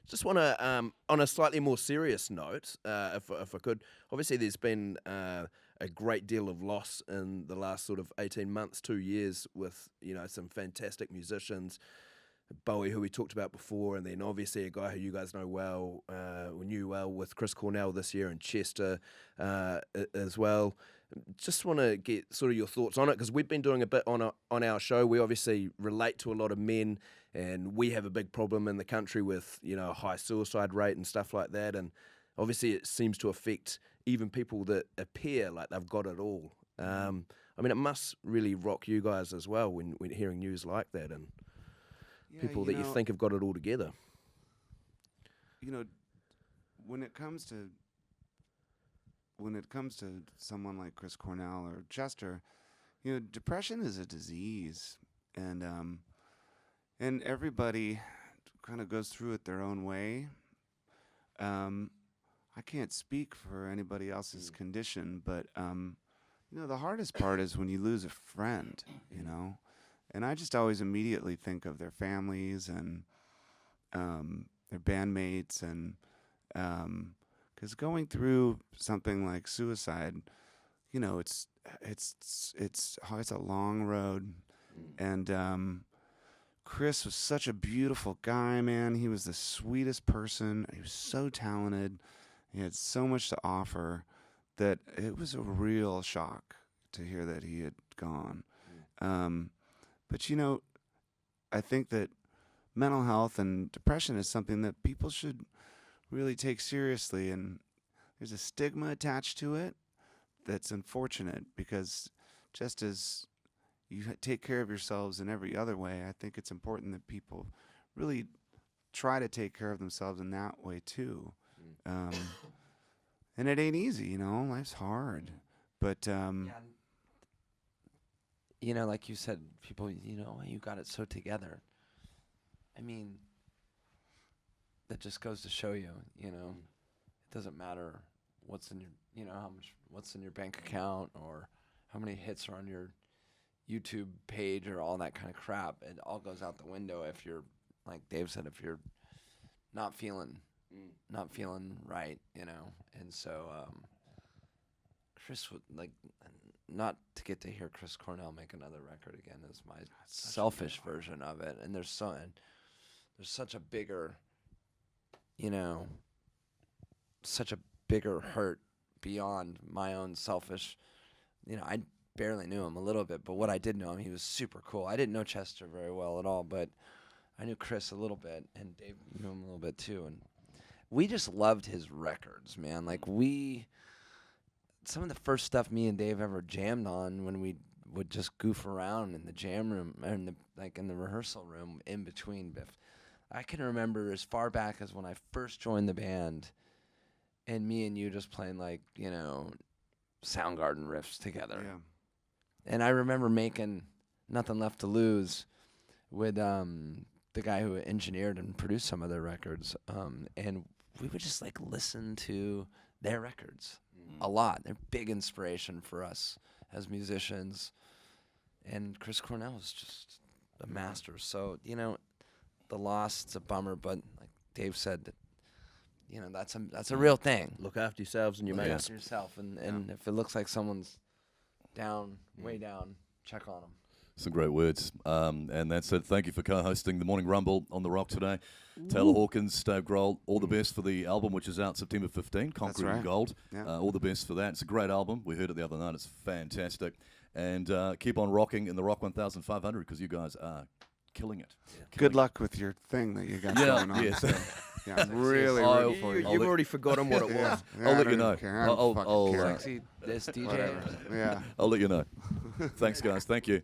Just want to, on a slightly more serious note, if I could, obviously there's been a great deal of loss in the last sort of 18 months, 2 years with, some fantastic musicians, Bowie, who we talked about before, and then obviously a guy who you guys know well, knew well with Chris Cornell this year and Chester as well. Just want to get sort of your thoughts on it, because we've been doing a bit on our show. We obviously relate to a lot of men, and we have a big problem in the country with a high suicide rate and stuff like that. And obviously it seems to affect even people that appear like they've got it all. It must really rock you guys as well when hearing news like that and people that you think have got it all together. When it comes to someone like Chris Cornell or Chester, depression is a disease, and everybody kind of goes through it their own way. I can't speak for anybody else's condition, but the hardest part is when you lose a friend, and I just always immediately think of their families and their bandmates, and because going through something like suicide, it's a long road, and Chris was such a beautiful guy, man. He was the sweetest person. He was so talented. He had so much to offer that it was a real shock to hear that he had gone. But I think that mental health and depression is something that people should really take seriously, and there's a stigma attached to it that's unfortunate, because just as you take care of yourselves in every other way, I think it's important that people really try to take care of themselves in that way too. And it ain't easy, life's hard, but like you said, people, you got it so together. I mean, that just goes to show you, it doesn't matter what's in your, what's in your bank account or how many hits are on your YouTube page or all that kind of crap. It all goes out the window if you're, like Dave said, if you're not feeling right, And so Chris would not to get to hear Chris Cornell make another record again is my selfish version of it. And there's such a bigger, such a bigger hurt beyond my own selfish. I barely knew him a little bit, but what I did know him, he was super cool. I didn't know Chester very well at all, but I knew Chris a little bit, and Dave knew him a little bit too. And we just loved his records, man. Some of the first stuff me and Dave ever jammed on when we would just goof around in the jam room, or in the rehearsal room in between Biff. I can remember as far back as when I first joined the band, and me and you just playing Soundgarden riffs together. yeah. And I remember making Nothing Left to Lose with the guy who engineered and produced some of their records, and we would just listen to their records a lot. They're big inspiration for us as musicians, and Chris Cornell is just a master. So the loss, it's a bummer, but like Dave said, that's a real thing. Look after yourselves and your Look mates. after yourself, and if it looks like someone's down, way down, check on them. Some great words. And that's it. Thank you for co-hosting the Morning Rumble on The Rock today. Taylor Hawkins, Dave Grohl, all the best for the album, which is out September 15, Concrete and Gold. Yeah. All the best for that. It's a great album. We heard it the other night. It's fantastic. And keep on rocking in the Rock 1500, because you guys are killing it. Yeah. Good luck with your thing that you got going on. Yes. Yeah, I'm really Oh, rooting for you. You've already forgotten what it was. Yeah, I'll I let you don't know. care. I don't fucking care. Sexy, this DJ. Whatever. Yeah. I'll let you know. Thanks, guys. Thank you.